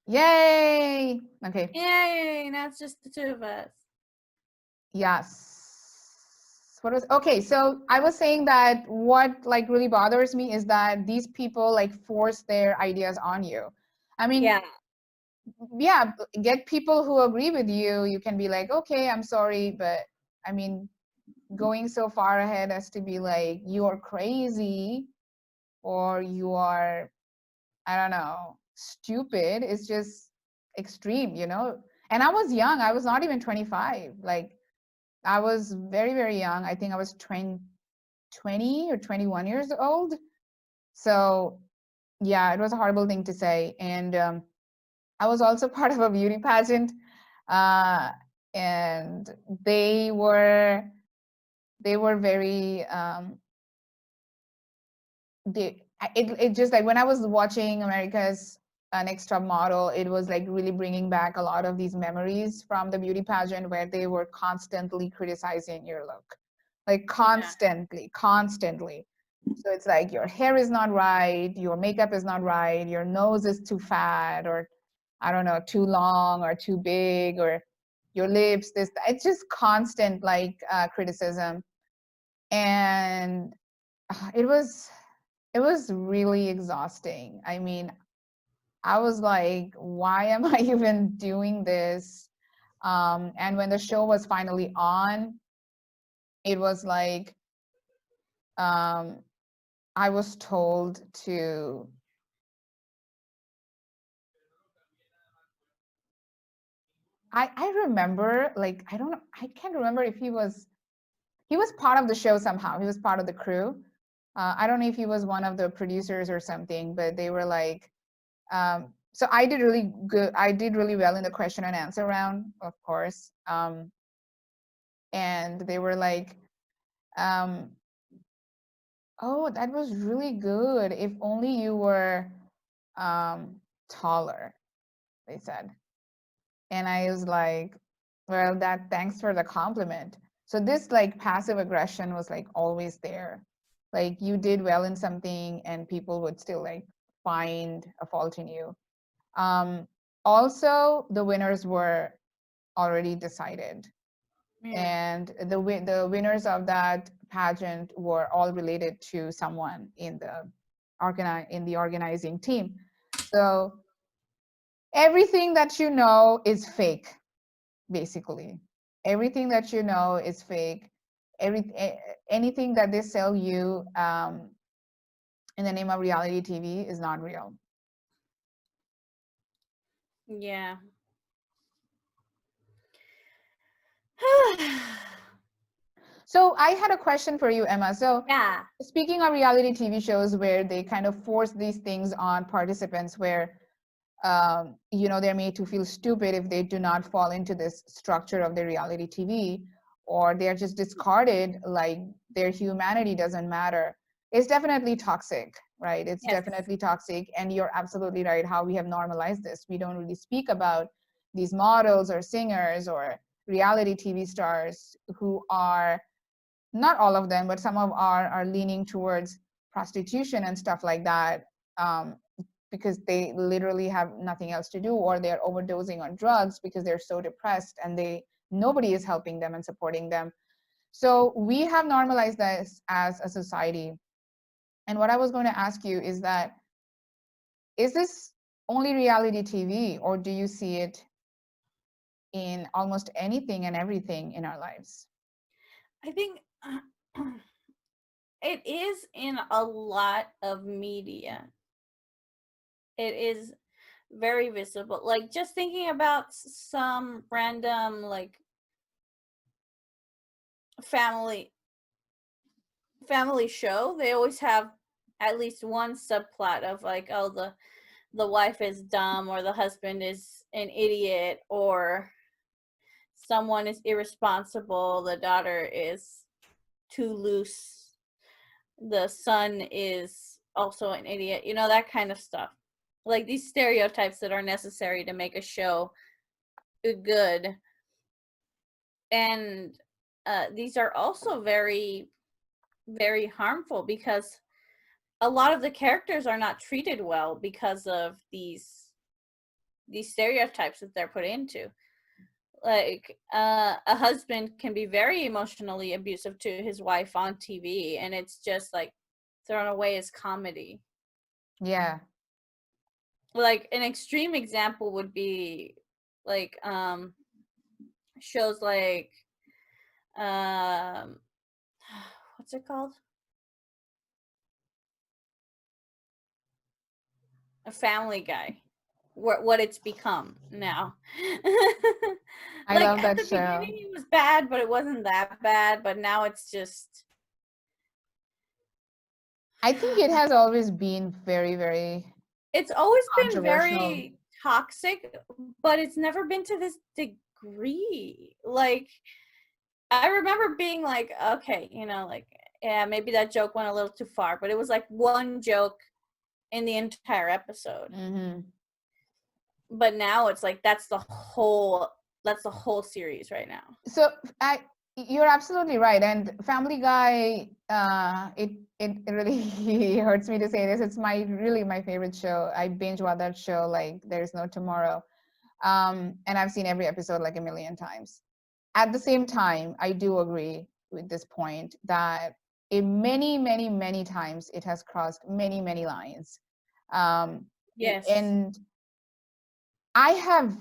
Yay! Okay. Yay! Now it's just the two of us. Yes. What was okay? So I was saying that what like really bothers me is that these people like force their ideas on you. I mean, Yeah. yeah, get people who agree with you. You can be like, okay, I'm sorry, but I mean, going so far ahead as to be like, you are crazy or you are, I don't know, stupid is just extreme, you know? And I was young. I was not even 25. Like, I was very, very young. I think I was 20 or 21 years old. So, yeah, it was a horrible thing to say. And I was also part of a beauty pageant. Uh, and they were very it just like when I was watching America's Next Top Model, it was like really bringing back a lot of these memories from the beauty pageant where they were constantly criticizing your look, like Yeah. constantly. So it's like your hair is not right, your makeup is not right, your nose is too fat, or I don't know, too long or too big, or your lips, this, it's just constant like criticism. And it was really exhausting. I mean, I was like, why am I even doing this? And when the show was finally on, it was like um, I was told to. I remember like I don't know, I can't remember if he was part of the show somehow. He was part of the crew. I don't know if he was one of the producers or something, but they were like, so I did really good. I did really well in the question and answer round, of course. And they were like, um, "Oh, that was really good. If only you were taller," they said. And I was like, "Well, that thanks for the compliment." So this like passive aggression was like always there. Like you did well in something, and people would still like find a fault in you. Um, Also, the winners were already decided, Yeah. and the winners of that pageant were all related to someone in the organizing team. So everything that you know is fake, basically. Everything that you know is fake. Anything that they sell you in the name of reality TV is not real. Yeah. So I had a question for you, Emma. So Yeah. speaking of reality TV shows where they kind of force these things on participants, where you know, they're made to feel stupid if they do not fall into this structure of the reality TV, or they're just discarded, like their humanity doesn't matter. It's definitely toxic, right? It's Yes. definitely toxic. And you're absolutely right how we have normalized this. We don't really speak about these models or singers or reality TV stars who are, not all of them, but some of are leaning towards prostitution and stuff like that, because they literally have nothing else to do, or they're overdosing on drugs because they're so depressed and nobody is helping them and supporting them. So we have normalized this as a society. And what I was going to ask you is that, is this only reality TV, or do you see it in almost anything and everything in our lives? I think it is in a lot of media. It is very visible. Like just thinking about some random like family family show, they always have at least one subplot of like, oh, the wife is dumb or the husband is an idiot or someone is irresponsible, the daughter is too loose, the son is also an idiot, that kind of stuff. Like these stereotypes that are necessary to make a show good. And these are also very, very harmful because a lot of the characters are not treated well because of these these stereotypes that they're put into. Like a husband can be very emotionally abusive to his wife on TV, and it's just like thrown away as comedy. Yeah. Like an extreme example would be like shows like um what's it called? A Family Guy. What it's become now. I Like love at that the show. beginning it was bad, but it wasn't that bad, but now it's just I think it has always been very, very it's always been controversial. very toxic, but it's never been to this degree. Like I remember being like, okay, like, yeah, maybe that joke went a little too far, but it was like one joke in the entire episode. Mm-hmm. But now it's like that's the whole series right now. So you're absolutely right. And Family Guy, it really hurts me to say this. It's really my favorite show. I binge watch that show like there's no tomorrow. And I've seen every episode like a million times. At the same time, I do agree with this point that many, many, many times it has crossed many, many lines. Yes. And I have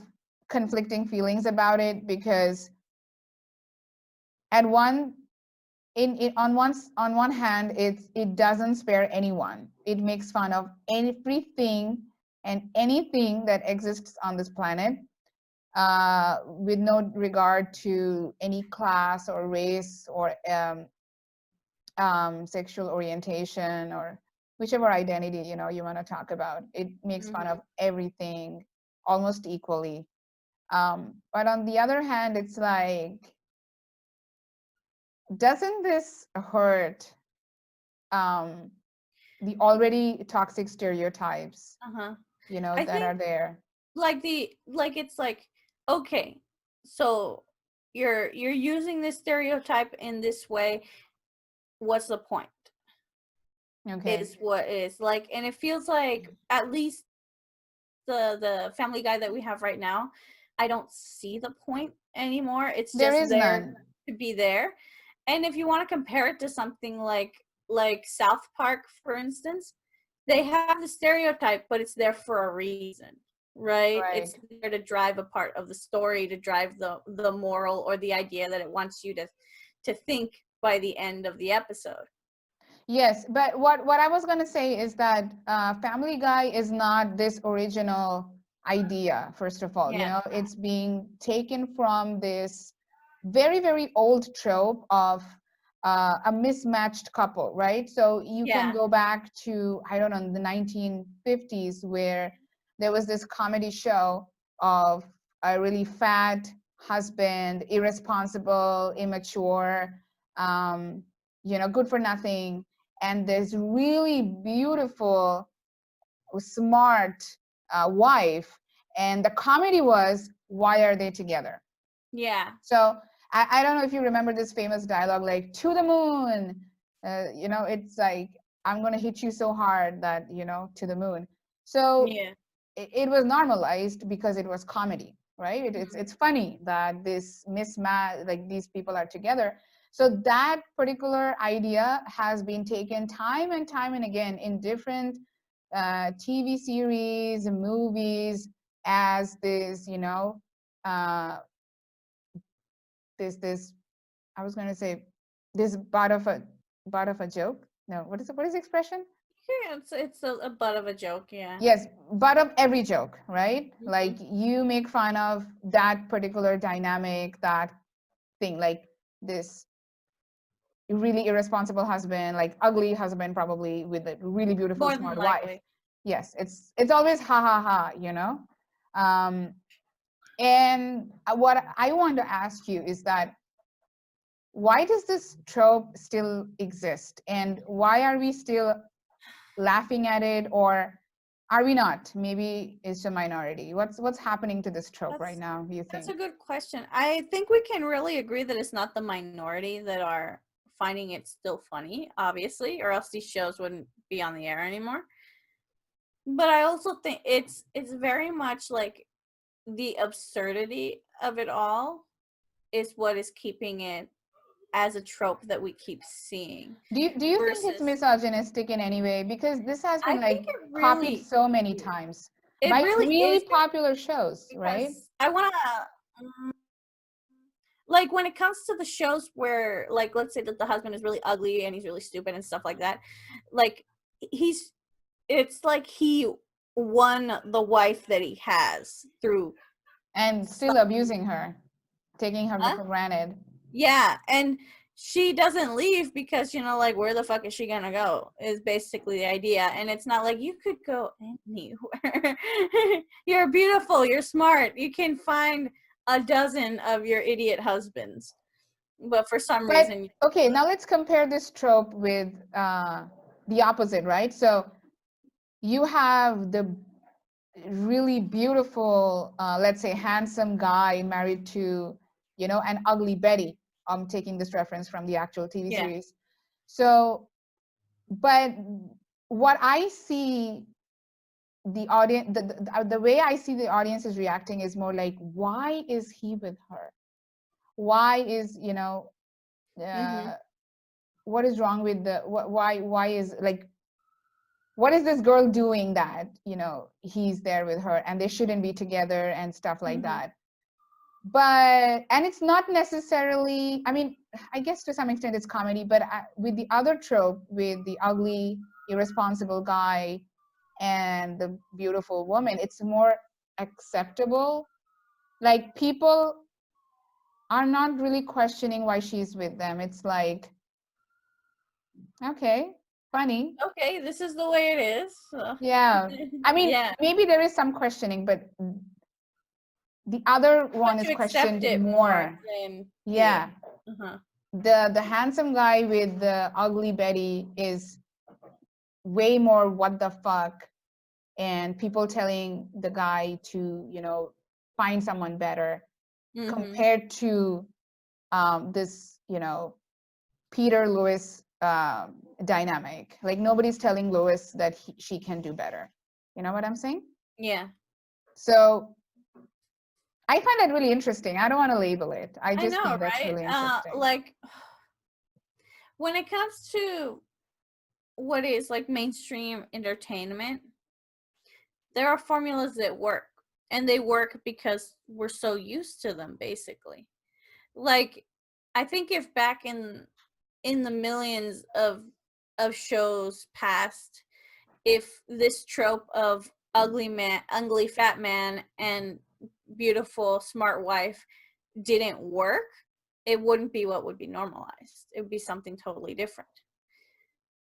conflicting feelings about it because at one on one hand it doesn't spare anyone. It makes fun of everything and anything that exists on this planet, with no regard to any class or race or sexual orientation or whichever identity you want to talk about. It makes fun of everything almost equally. But on the other hand, it's like, doesn't this hurt the already toxic stereotypes I that are think there? it's like, okay, so you're using this stereotype in this way. What's the point? Okay. Is what is like, and it feels like at least the Family Guy that we have right now, I don't see the point anymore. It's There just is there none. to be there. And if you want to compare it to something like South Park, for instance, they have the stereotype, but it's there for a reason, right? Right. It's there to drive a part of the story, to drive the moral or the idea that it wants you to think by the end of the episode. Yes, but what I was going to say is that Family Guy is not this original idea, first of all. Yeah. It's being taken from this very, very old trope of a mismatched couple, right? So you can Yeah. go back to, I don't know, the 1950s, where there was this comedy show of a really fat husband, irresponsible, immature, good for nothing, and this really beautiful, smart wife. And the comedy was, why are they together? Yeah. So I don't know if you remember this famous dialogue, like, to the moon. It's like, I'm going to hit you so hard that, to the moon. So Yeah. it was normalized because it was comedy, right? It's funny that this mismatch, like these people are together. So that particular idea has been taken time and time and again in different TV series, movies, as this, this I was going to say, this butt of a joke. No, what is the expression? Yeah, it's a butt of a joke, yeah. Yes, butt of every joke, right? Like, you make fun of that particular dynamic, that thing, like this really irresponsible husband, like ugly husband, probably with a really beautiful, More than smart wife. likely. Yes, it's always ha ha ha. And what I want to ask you is that, why does this trope still exist, and why are we still laughing at it, or are we not? Maybe it's a minority. What's happening to this trope right now, you That's think? a good question. I think we can really agree that it's not the minority that are finding it still funny, obviously, or else these shows wouldn't be on the air anymore. But I also think it's very much like the absurdity of it all is what is keeping it as a trope that we keep seeing. Do you think it's Versus, misogynistic in any way? Because this has I been think like it copied really, so many times it by really really is popular shows, right? because I want to, like, when it comes to the shows where, like, let's say that the husband is really ugly and he's really stupid and stuff like that, like, he's, it's like he won the wife that he has through And still abusing her, taking her Huh? for granted. Yeah, and she doesn't leave because, you know, like, where the fuck is she gonna go? Is basically the idea. And it's not like you could go anywhere. You're beautiful, you're smart, you can find a dozen of your idiot husbands. But for some But reason, okay, now let's compare this trope with the opposite, right? So you have the really beautiful, let's say, handsome guy married to, you know, an ugly Betty. I'm taking this reference from the actual TV yeah. series. So, but what I see the audience, the way I see the audience is reacting is more like, why is he with her? Why is, you know, Mm-hmm. what is wrong with the, why is like, what is this girl doing that, you know, he's there with her and they shouldn't be together and stuff like Mm-hmm. that. But, and it's not necessarily, I mean, I guess to some extent it's comedy, but with the other trope, with the ugly, irresponsible guy and the beautiful woman, it's more acceptable. Like people are not really questioning why she's with them. It's like, okay, funny. Okay, this is the way it is. So. Yeah. I mean, Yeah, maybe there is some questioning, but the other but one is you accept questioned it more more. than the Yeah. uh-huh. The handsome guy with the ugly Betty is way more what the fuck, and people telling the guy to, you know, find someone better, Mm-hmm. compared to this, you know, Peter Lewis dynamic. Like nobody's telling Lewis that she can do better. You know what I'm saying? Yeah. So I find that really interesting. I don't want to label it. I I just know, think that's right? really interesting. Like, when it comes to what is like mainstream entertainment, there are formulas that work, and they work because we're so used to them, basically. Like, I think if back in the millions of shows past, if this trope of ugly fat man and beautiful smart wife didn't work, it wouldn't be what would be normalized. It would be something totally different.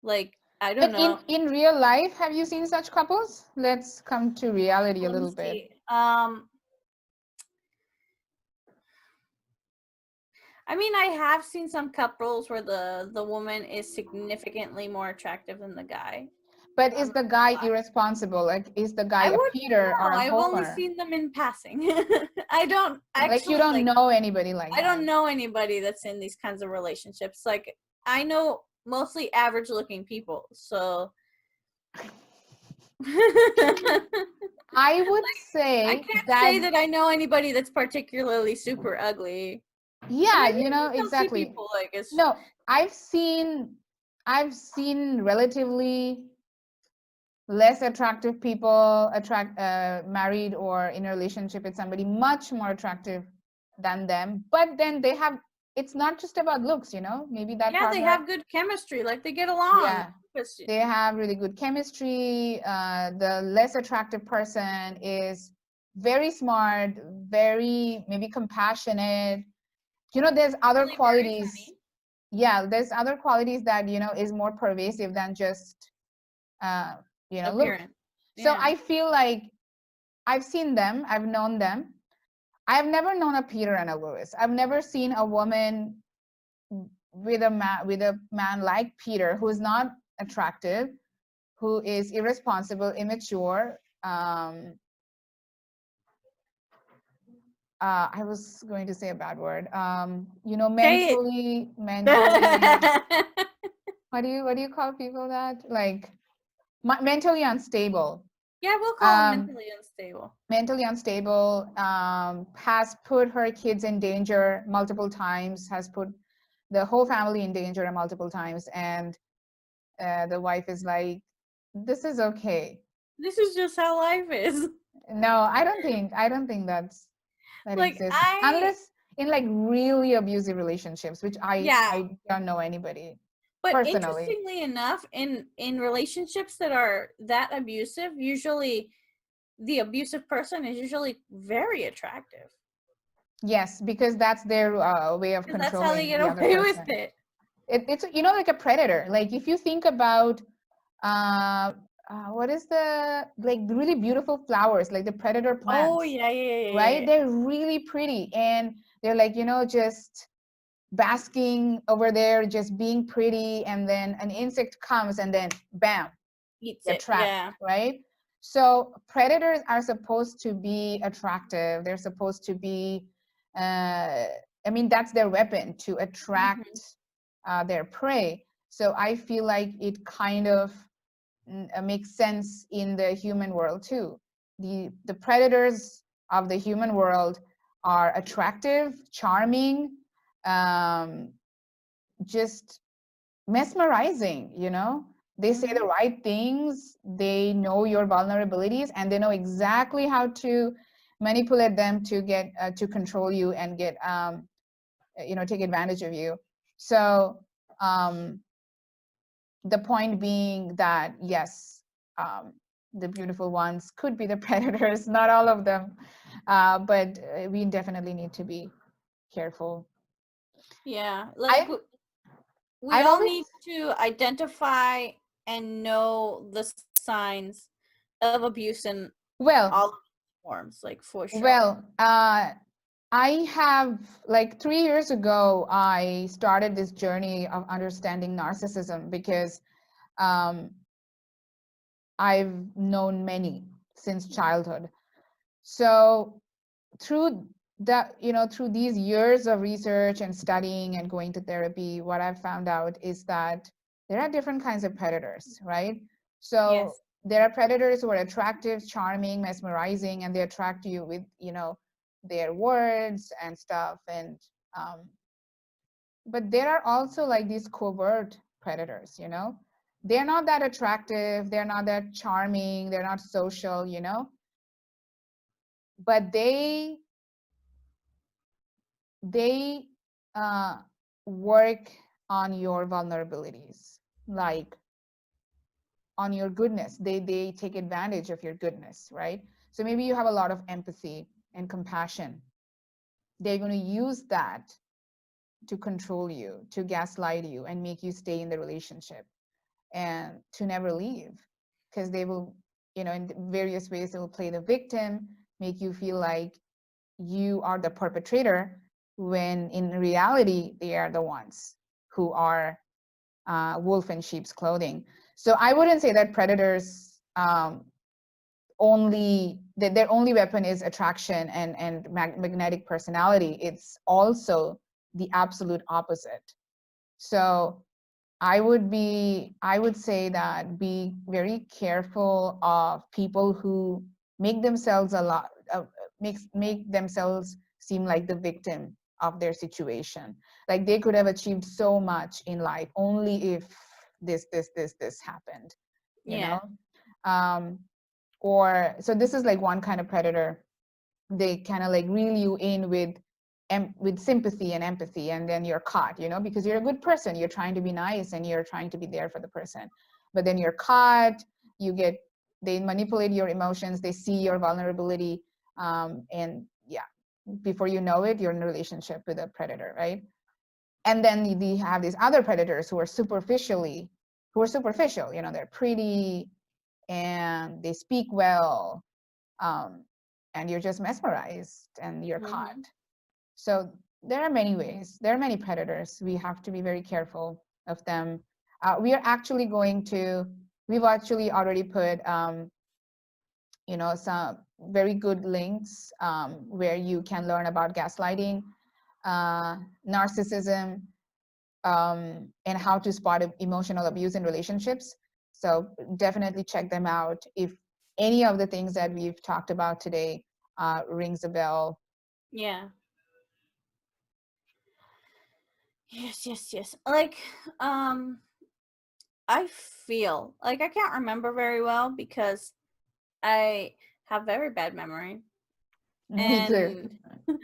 Like, I don't But know. in real life, have you seen such couples? Let's come to reality a Let me little bit. see. I mean, I have seen some couples where the woman is significantly more attractive than the guy. But I'm is not the gonna guy lie. irresponsible? Like, is the guy I a wouldn't Peter or know. a I've only Homer? seen them in passing. I don't Like, you actually don't like. know anybody like I that. don't know anybody that's in these kinds of relationships. Like, I know mostly average looking people. So I would I say can't that, say that I know anybody that's particularly super ugly. But yeah, maybe you know, some few exactly. people, like, it's No, I've seen relatively less attractive people married or in a relationship with somebody much more attractive than them. But then they have, it's not just about looks, you know, maybe that yeah, they partner, have good chemistry. Like, they get along. yeah, they have really good chemistry. The less attractive person is very smart, very maybe compassionate. You know, there's other Probably very qualities. funny. Yeah, there's other qualities that, you know, is more pervasive than just, uh, you know, look. Appearance. So Yeah. I feel like I've seen them, I've known them. I've never known a Peter and a Lewis. I've never seen a woman with a man like Peter who's not attractive, who is irresponsible, immature. I was going to say a bad word. You know, Say it. mentally. What do you call people that, like mentally unstable? Yeah, we'll call them um, mentally unstable. mentally unstable, has put her kids in danger multiple times, has put the whole family in danger multiple times, and the wife is like, this is okay. This is just how life is. No, I don't think that Like exists, unless in like really abusive relationships, which I yeah, I don't know anybody but personally. interestingly enough, in relationships that are that abusive, usually the abusive person is usually very attractive Yes, because that's their way of because that's how they controlling get the other away with person. it. It's like a predator. Like if you think about uh, what is the like really beautiful flowers, like the predator Oh plants, yeah, yeah, yeah, yeah, right? yeah. They're really pretty, and they're like just basking over there, just being pretty, and then an insect comes, and then bam, Eats you're it. trapped, Yeah. right? So predators are supposed to be attractive. They're supposed to be, I mean, that's their weapon, to Hmm. attract their prey. So I feel like it kind of makes sense in the human world too. The predators of the human world are attractive, charming, um, just mesmerizing. They say the Hmm. right things, they know your vulnerabilities, and they know exactly how to manipulate them to get to control you and get take advantage of you. So um, the point being that yes, um, the beautiful ones could be the predators, not all of them, but we definitely need to be careful. Yeah. Like i've we i've all always need to identify and know the signs of abuse in all of well its forms, like for sure. well I have, like 3 years ago, I started this journey of understanding narcissism because um, I've known many since childhood. So through through these years of research and studying and going to therapy, what I've found out is that there are different kinds of predators, right? So Yes. there are predators who are attractive, charming, mesmerizing, and they attract you with their words and stuff. And but there are also like these covert predators. They're not that attractive, they're not that charming, they're not social, but they uh, work on your vulnerabilities, like on your goodness. They take advantage of your goodness, right? So maybe you have a lot of empathy and compassion. They're going to use that to control you, to gaslight you, and make you stay in the relationship and to never leave, because they will, in various ways, they will play the victim, make you feel like you are the perpetrator, when in reality they are the ones who are wolf in sheep's clothing. So I wouldn't say that predators only that their only weapon is attraction and magnetic personality. It's also the absolute opposite. So I would say that be very careful of people who make themselves a lot make themselves seem like the victim of their situation. Like they could have achieved so much in life only if this happened, you Yeah. know? Um, or so this is like one kind of predator. They kind of like reel you in with sympathy and empathy, and then you're caught, because you're a good person, you're trying to be nice and you're trying to be there for the person, but then you're caught. They manipulate your emotions, they see your vulnerability, and yeah, before you know it, you're in a relationship with a predator, right? And then we have these other predators who are superficial, they're pretty and they speak well, um, and you're just mesmerized and you're caught. Hmm. So there are many ways. There are many predators. We have to be very careful of them. We are actually going to. We've actually already put, some very good links where you can learn about gaslighting, uh, narcissism, and how to spot emotional abuse in relationships. So definitely check them out if any of the things that we've talked about today rings a bell. Yeah. Yes. Like, I feel like I can't remember very well because I have very bad memory. Me too. And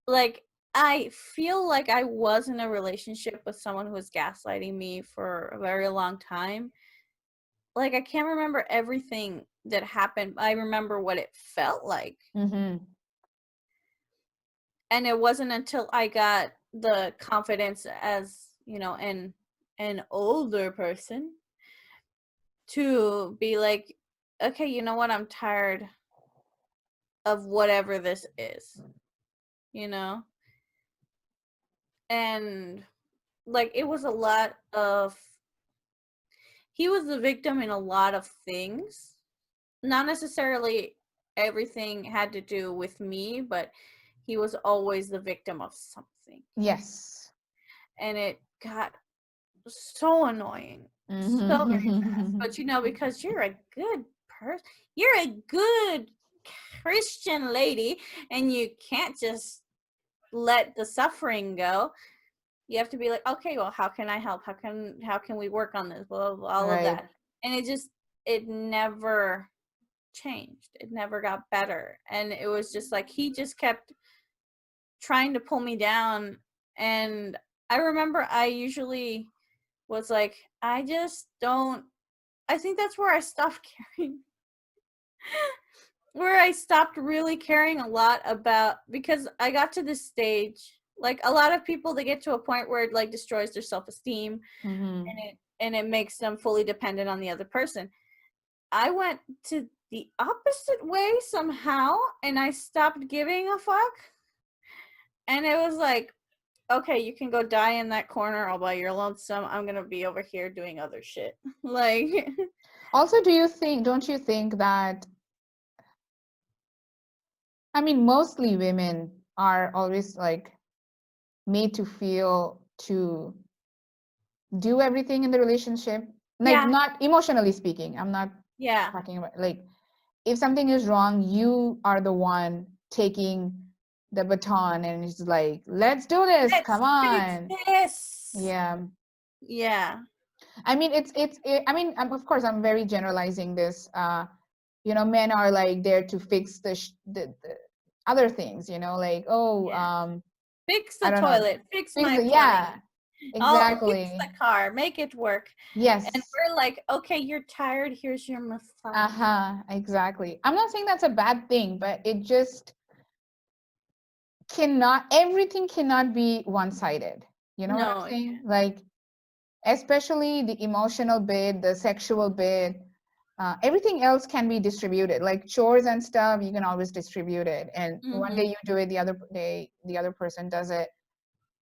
like, I feel like I was in a relationship with someone who was gaslighting me for a very long time. Like, I can't remember everything that happened. I remember what it felt like. Mm-hmm. And it wasn't until I got the confidence as, you know, an older person to be like, okay, you know what? I'm tired of whatever this is, you know? And like, it was a lot of, he was the victim in a lot of things. Not necessarily everything had to do with me, but he was always the victim of something. Yes. And it got so annoying so very fast. But you know, because you're a good person, you're a good Christian lady, and you can't just let the suffering go. You have to be like, okay, well, how can I help? How can we work on this? Blah, blah, blah, all of Right. that. And it never changed. It never got better. And it was just like he just kept trying to pull me down. And I remember I usually was like, I just don't, I think that's where I stopped caring. Where I stopped really caring a lot about, because I got to this stage, like a lot of people, they get to a point where it like destroys their self-esteem, Mm-hmm. and it makes them fully dependent on the other person. I went to the opposite way somehow, and I stopped giving a fuck. And it was like, okay, you can go die in that corner all by your lonesome. I'm gonna be over here doing other shit. Like, Also, don't you think that, I mean, mostly women are always like made to feel to do everything in the relationship, like yeah, not emotionally speaking. I'm not yeah. talking about like if something is wrong, you are the one taking the baton and it's like, let's do this, Let's come fix on. this. Yeah. Yeah. I mean, I mean, of course, I'm very generalizing this. You know, men are like there to fix the other things, you know, like, oh, Yeah. Fix I the don't know, toilet, fix fix my the, yeah, plumbing. I'll fix exactly. the car, make it work. And Yes. we're like, okay, you're tired, here's your massage. Uh-huh, exactly. I'm not saying that's a bad thing, but it just cannot, everything cannot be one-sided. You know what I'm No. saying? Like, especially the emotional bit, the sexual bit, everything else can be distributed. Like chores and stuff, you can always distribute it. And one day Mm-hmm. you do it, the other day the other person does it.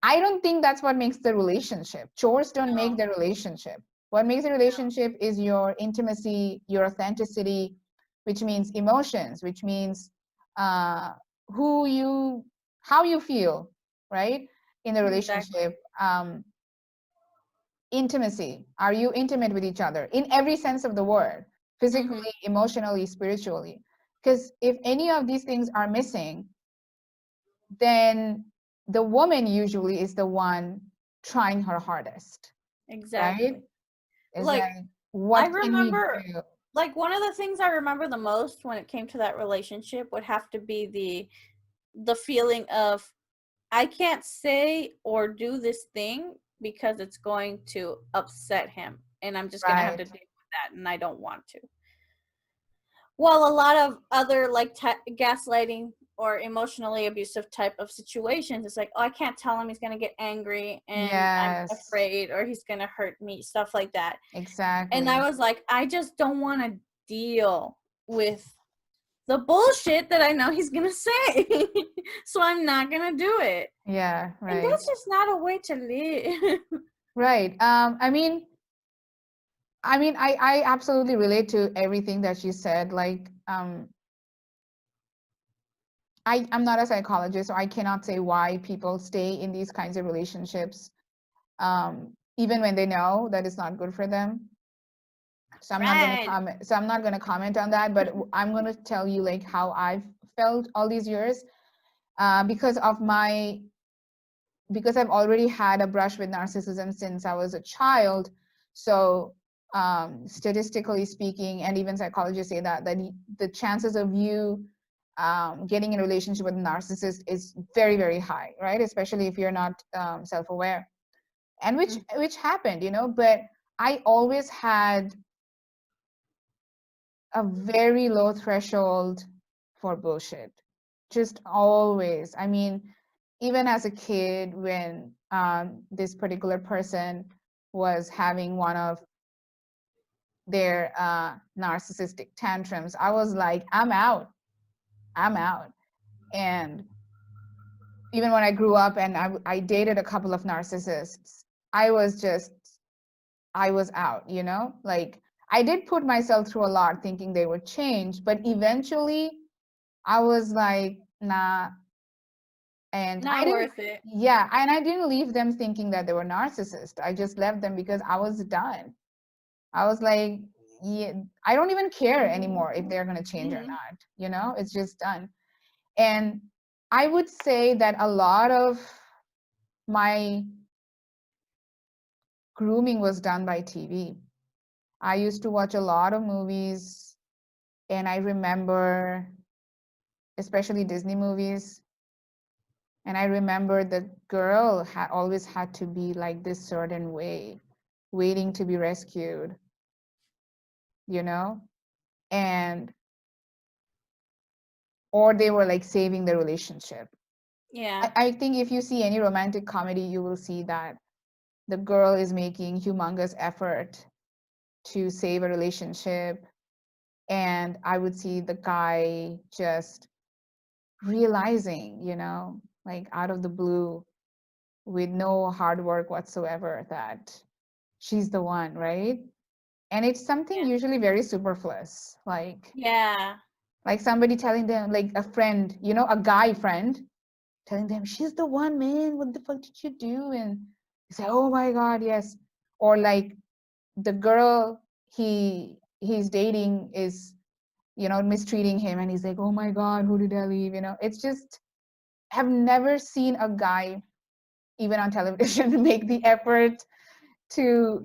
I don't think that's what makes the relationship. Chores don't make No. the relationship. What makes a relationship is your intimacy, your authenticity, which means emotions, which means uh, who you, how you feel, right? In the Exactly. relationship. Intimacy. Are you intimate with each other in every sense of the word? Mm-hmm. Physically, emotionally, spiritually. Because if any of these things are missing, then the woman usually is the one trying her hardest, right? Exactly. Is Like, like, I what can we remember, do? like, one of the things I remember the most when it came to that relationship would have to be the feeling of, I can't say or do this thing because it's going to upset him, and I'm just gonna have to Right. deal with that, and I don't want to. Well, a lot of other like gaslighting or emotionally abusive type of situations, it's like, oh, I can't tell him, he's gonna get angry, and I'm Yes, afraid, or he's gonna hurt me, stuff like that. And exactly. I was like, I just don't want to deal with the bullshit that I know he's gonna say, so I'm not gonna do it. Yeah, And right. that's just not a way to live. Right. I absolutely relate to everything that you said. Like, I'm not a psychologist, so I cannot say why people stay in these kinds of relationships, even when they know that it's not good for them. So I'm not going to Right. comment. So I'm not going to comment on that, but I'm going to tell you like how I've felt all these years, because of my, because I've already had a brush with narcissism since I was a child. So statistically speaking, and even psychologists say that the chances of you getting in a relationship with a narcissist is very, very high, right? Especially if you're not self-aware, and which happened, but I always had a very low threshold for bullshit. Just always. I mean, even as a kid, when this particular person was having one of their narcissistic tantrums, I was like, I'm out. I'm out. And even when I grew up and I dated a couple of narcissists, I was just, I was out, Like, I did put myself through a lot thinking they would change, but eventually I was like, nah. And I Not didn't, worth it. yeah, and I didn't leave them thinking that they were narcissists. I just left them because I was done. I was like, yeah, I don't even care anymore if they're going to change or Hmm. not. It's just done. And I would say that a lot of my grooming was done by TV. I used to watch a lot of movies, and I remember, especially Disney movies, and I remember the girl always had to be like this certain way, waiting to be rescued, you know? And, or they were like saving the relationship. Yeah. I think if you see any romantic comedy, you will see that the girl is making humongous effort to save a relationship. And I would see the guy just realizing, like out of the blue, with no hard work whatsoever, that she's the one, right? And it's something Yeah. usually very superfluous, Yeah. like somebody telling them, like a friend, a guy friend telling them, she's the one, man, what the fuck did you do? And they say, oh my god, yes. Or like the girl he's dating is, mistreating him, and he's like, oh my god, who did I leave? It's just, have never seen a guy even on television make the effort to,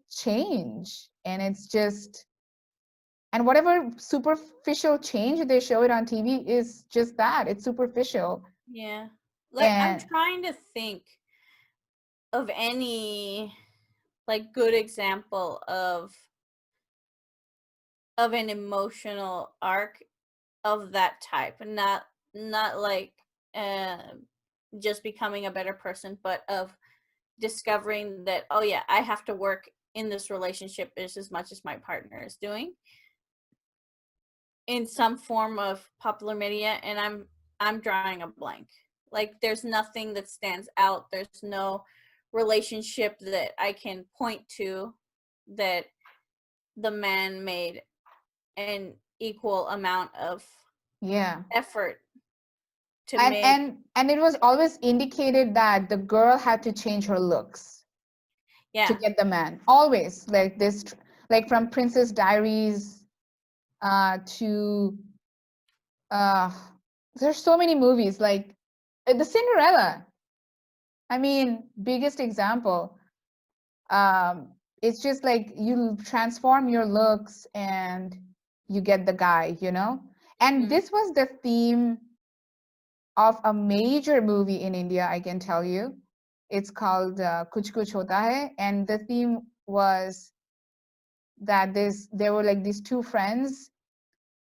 change. And it's just, and whatever superficial change they show it on TV is just that, it's superficial. Yeah. Like, I'm And trying to think of any like good example of an emotional arc of that type, not like just becoming a better person, but of discovering that, oh yeah, I have to work in this relationship just as much as my partner is doing in some form of popular media, and I'm drawing a blank. Like, there's nothing that stands out. There's no relationship that I can point to that the man made an equal amount of yeah, effort to and make. and it was always indicated that the girl had to change her looks to Yeah. get the man, always, like this, like from Princess Diaries to uh there's so many movies, like the Cinderella, I mean, biggest example. It's just like you transform your looks and you get the guy, and Hmm. this was the theme of a major movie in India, I can tell you. It's called Kuch Kuch Hota Hai, and the theme was that there were like these two friends,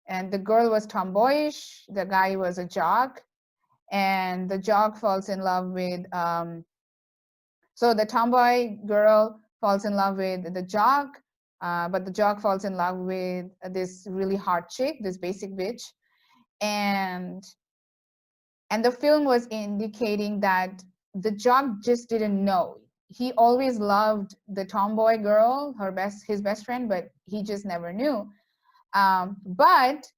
and the girl was tomboyish, the guy was a jock, and the jock falls in love with so the tomboy girl falls in love with the jock, but the jock falls in love with this really hot chick, this basic bitch, and the film was indicating that the jock just didn't know. He always loved the tomboy girl, his best friend, but he just never knew. But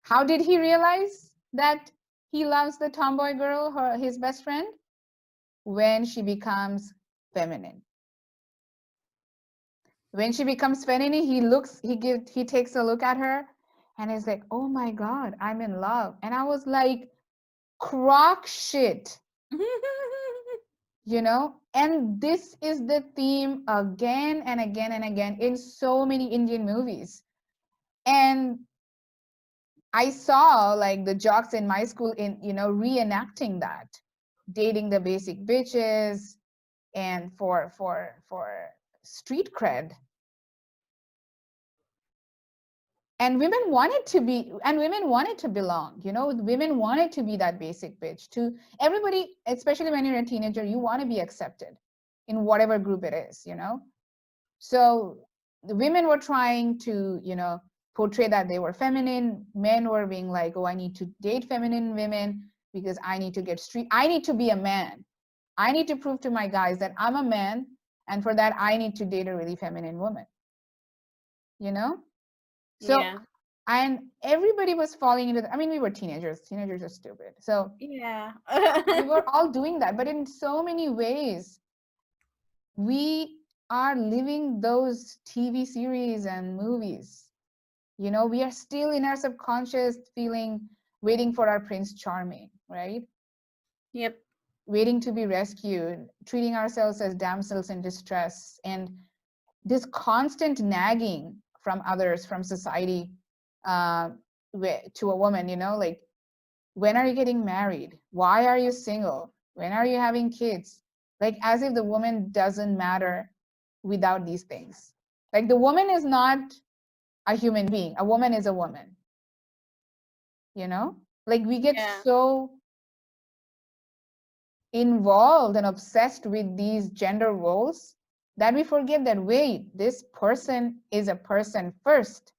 how did he realize that he loves the tomboy girl, his best friend? When she becomes feminine. When she becomes feminine, he takes a look at her and is like, oh my God, I'm in love. And I was like, crock shit, you know? And this is the theme again and again and again in so many Indian movies. And I saw like the jocks in my school in, reenacting that, dating the basic bitches and for street cred. And women wanted to belong, women wanted to be that basic bitch to everybody, especially when you're a teenager, you want to be accepted in whatever group it is, So the women were trying to, portray that they were feminine. Men were being like, oh, I need to date feminine women because I need to I need to be a man. I need to prove to my guys that I'm a man. And for that, I need to date a really feminine woman, you know? So, Yeah. and everybody was falling into I mean, we were teenagers. Teenagers are stupid. So Yeah. we were all doing that. But in so many ways, we are living those TV series and movies. We are still in our subconscious feeling, waiting for our Prince Charming, right? Yep. Waiting to be rescued, treating ourselves as damsels in distress, and this constant nagging from others, from society, uh, to a woman, like, when are you getting married? Why are you single? When are you having kids? Like, as if the woman doesn't matter without these things. Like, the woman is not a human being. A woman is a woman, Like, we get Yeah. so involved and obsessed with these gender roles that we forget that, wait, this person is a person first,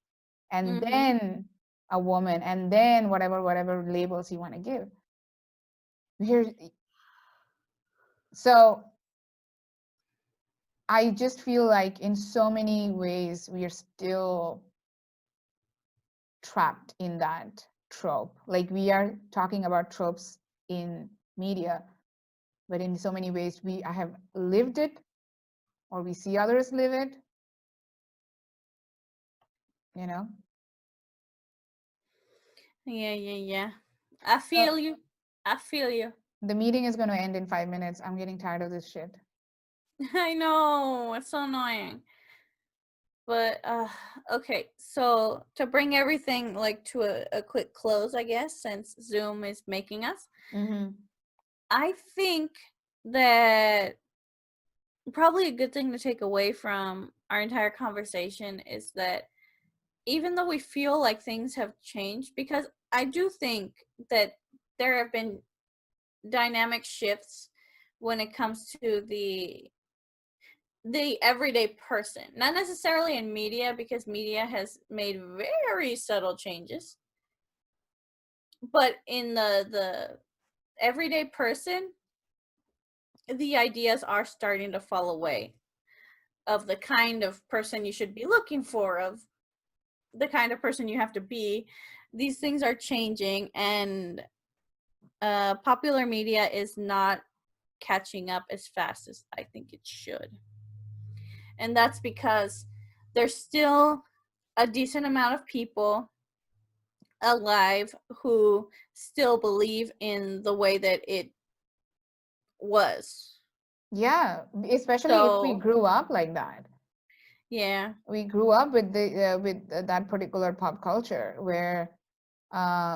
and Mm-hmm. then a woman, and then whatever labels you want to give. Here, so I just feel like in so many ways we are still trapped in that trope. Like, we are talking about tropes in media, but in so many ways I have lived it, or we see others live it, you know. Yeah. I So feel you. I feel you. the meeting is going to end in 5 minutes. I'm getting tired of this shit. I know. It's so annoying. But okay, so to bring everything like to a quick close, I guess, since Zoom is making us, I think that probably a good thing to take away from our entire conversation is that even though we feel like things have changed, because I do think that there have been dynamic shifts when it comes to the everyday person, not necessarily in media, because media has made very subtle changes, but in the everyday person, the ideas are starting to fall away of the kind of person you should be looking for, of the kind of person you have to be. These things are changing, and popular media is not catching up as fast as I think it should. And that's because there's still a decent amount of people alive who still believe in the way that it was. Yeah, especially if we So, grew up like that. yeah. We grew up with that particular pop culture where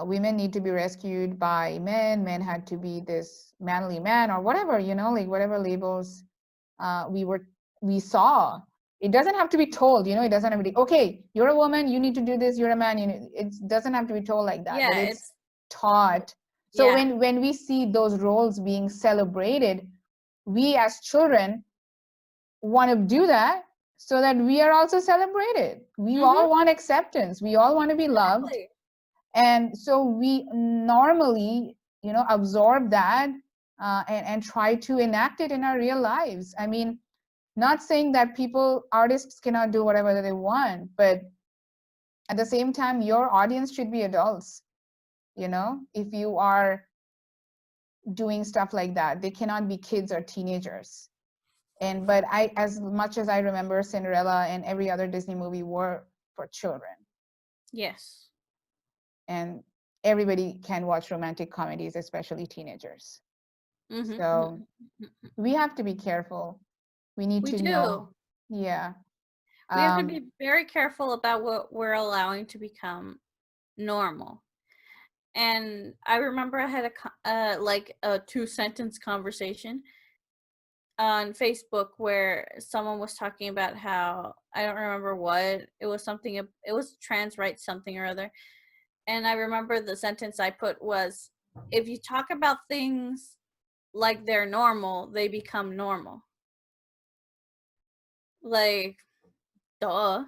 women need to be rescued by men. Men had to be this manly man or whatever, like whatever labels uh, we were we saw. It doesn't have to be told, it doesn't have to be, okay, you're a woman, you need to do this, you're a man, it doesn't have to be told like that, but Yeah, it's it's taught. So yeah. when we see those roles being celebrated, we as children want to do that so that we are also celebrated. We Mhm. all want acceptance, we all want to be loved, Exactly. and so we normally absorb that, and try to enact it in our real lives. I mean, not saying that artists cannot do whatever they want, but at the same time, your audience should be adults. If you are doing stuff like that, they cannot be kids or teenagers. But as much as I remember, Cinderella and every other Disney movie were for children, Yes. and everybody can watch romantic comedies, especially teenagers. Mm-hmm. So we have to be careful. We need We to do. know. Yeah. We have to be very careful about what we're allowing to become normal. And I remember I had a 2-sentence conversation on Facebook where someone was talking about how, I don't remember what it was, it was trans rights something or other, and I remember the sentence I put was, if you talk about things like they're normal, they become normal. Like, duh.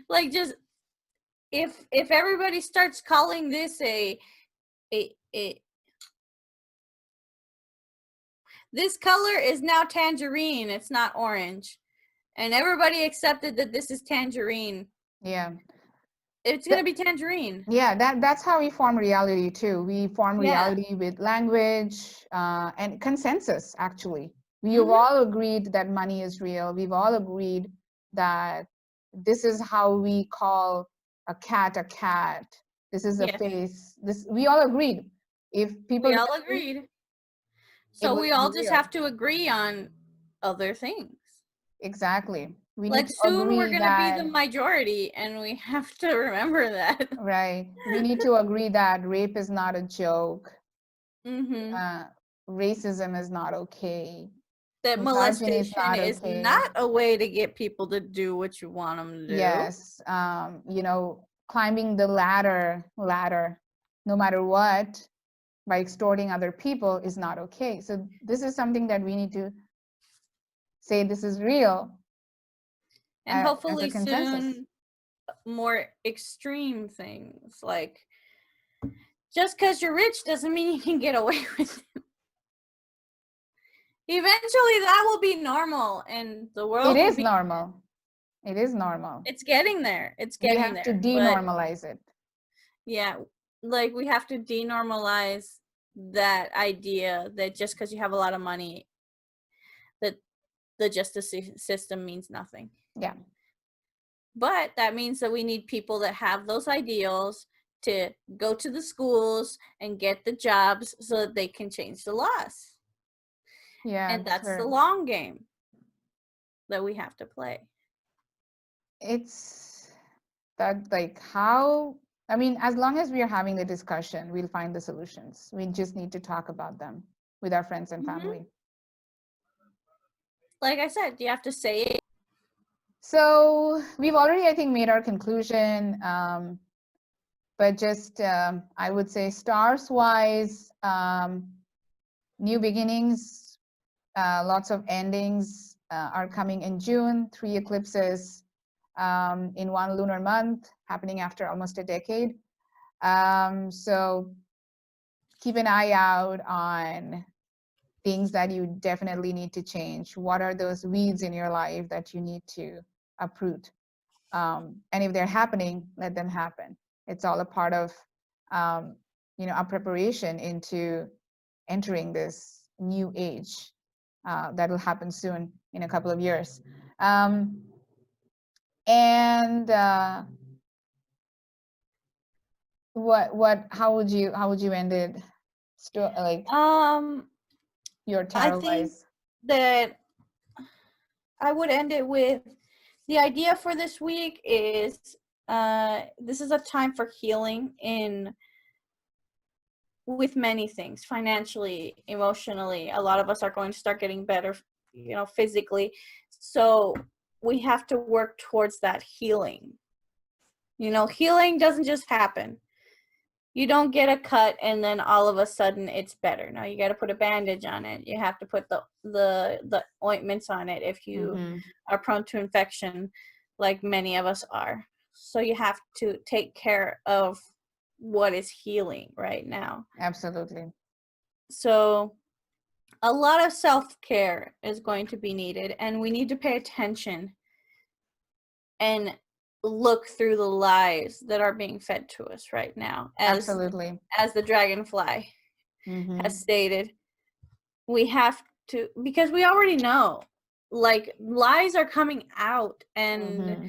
like just, if everybody starts calling this a this color is now tangerine, it's not orange, and everybody accepted that this is tangerine, Yeah. it's going to be tangerine. Yeah, that's how we form reality too. We form reality with language and consensus, actually. We've all agreed that money is real. We've all agreed that this is how we call a cat a cat. This is a face. We all agreed. If people We all agreed. it So we all wouldn't be just real. have to agree on other things. Exactly. We need Like, to soon we're agree going to be that, the majority, and we have to remember that. right. We need to agree that rape is not a joke. Racism is not okay. That Misogyny is molestation not is okay. not a way to get people to do what you want them to do. Yes. You know, climbing the ladder, no matter what, by extorting other people is not okay. So this is something that we need to say this is real. And as hopefully a consensus. soon, more extreme things. Like, just because you're rich doesn't mean you can get away with it. Eventually that will be normal, and the world It will is be normal. It is normal. It's getting there. It's getting there. We have to denormalize it. Yeah, like, we have to denormalize that idea that just because you have a lot of money, that the justice system means nothing. Yeah. But that means that we need people that have those ideals to go to the schools and get the jobs so that they can change the laws. Yeah. And that's sure. the long game that we have to play. It's that, like, how, I mean, as long as we are having the discussion, we'll find the solutions. We just need to talk about them with our friends and family. Like I said, you have to say it. So we've already, I think, made our conclusion. But just, I would say, stars wise, new beginnings, lots of endings are coming in June, 3 eclipses in one lunar month, happening after almost a decade. So keep an eye out on things that you definitely need to change. What are those weeds in your life that you need to uproot? And if they're happening, let them happen. It's all a part of, our preparation into entering this new age that will happen soon in a couple of years. How would you end it? Like, your tarot I think wise. that I would end it with, the idea for this week is, this is a time for healing with many things, financially, emotionally. A lot of us are going to start getting better, physically. So we have to work towards that healing. Healing doesn't just happen. You don't get a cut and then all of a sudden it's better. No, you got to put a bandage on it. You have to put the ointments on it if you are prone to infection, like many of us are. So you have to take care of what is healing right now. Absolutely. So a lot of self-care is going to be needed, and we need to pay attention and look through the lies that are being fed to us right now. Absolutely. As the dragonfly has stated, we have because we already know, like, lies are coming out, and Mm-hmm.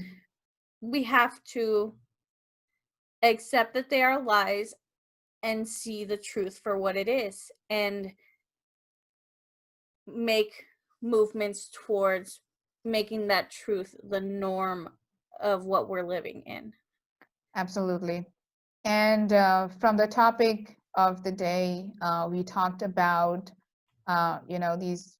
we have to accept that they are lies and see the truth for what it is, and make movements towards making that truth the norm of what we're living in. Absolutely. And from the topic of the day, we talked about, these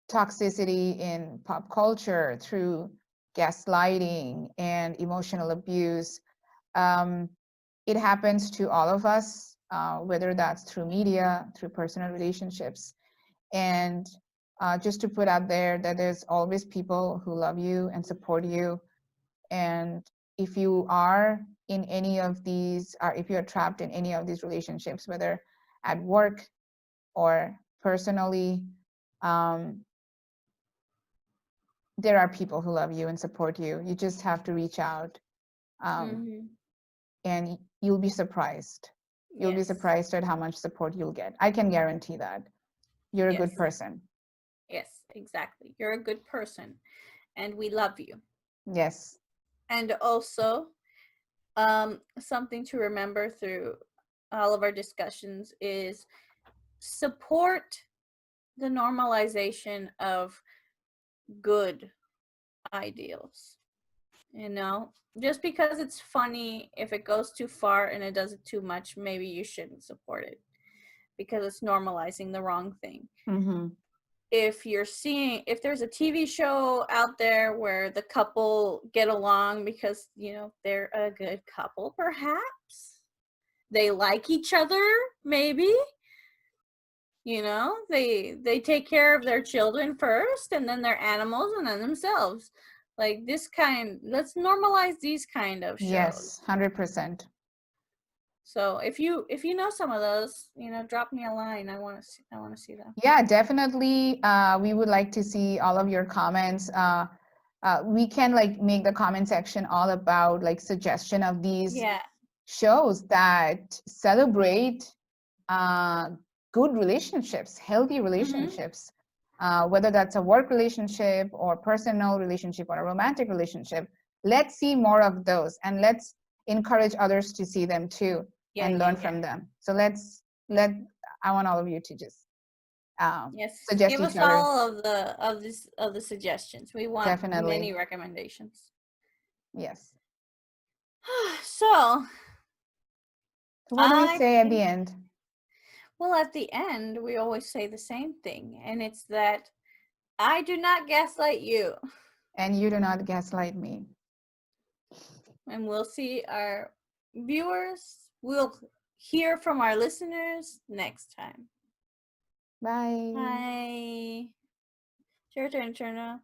toxicity in pop culture through gaslighting and emotional abuse. It happens to all of us, whether that's through media, through personal relationships. And just to put out there that there's always people who love you and support you. And if you are in any of these, or if you're trapped in any of these relationships, whether at work or personally, there are people who love you and support you. You just have to reach out, and you'll be surprised. You'll be Yes. surprised at how much support you'll get. I can guarantee that. You're a Yes. good person. Yes, exactly. You're a good person, and we love you. Yes. And also, something to remember through all of our discussions is support the normalization of good ideals. You know, just because it's funny, if it goes too far and it does it too much, maybe you shouldn't support it because it's normalizing the wrong thing. Mm-hmm. If there's a TV show out there where the couple get along because, they're a good couple, perhaps they like each other, maybe, they take care of their children first, and then their animals, and then themselves. Like let's normalize these kind of shows. Yes, 100%. So if you know some of those, drop me a line. I want to see them. Yeah, definitely. We would like to see all of your comments. We can make the comment section all about suggestion of these shows that celebrate good relationships, healthy relationships, whether that's a work relationship or personal relationship or a romantic relationship. Let's see more of those, and let's encourage others to see them too and learn from them. So I want all of you to just suggest give each us other. all of the suggestions. We want Definitely many recommendations. Yes. So what do we say at the end? Well, at the end, we always say the same thing, and it's that I do not gaslight you. And you do not gaslight me. And we'll see our viewers. We'll hear from our listeners next time. Bye. Bye. It's your turn, Cherna.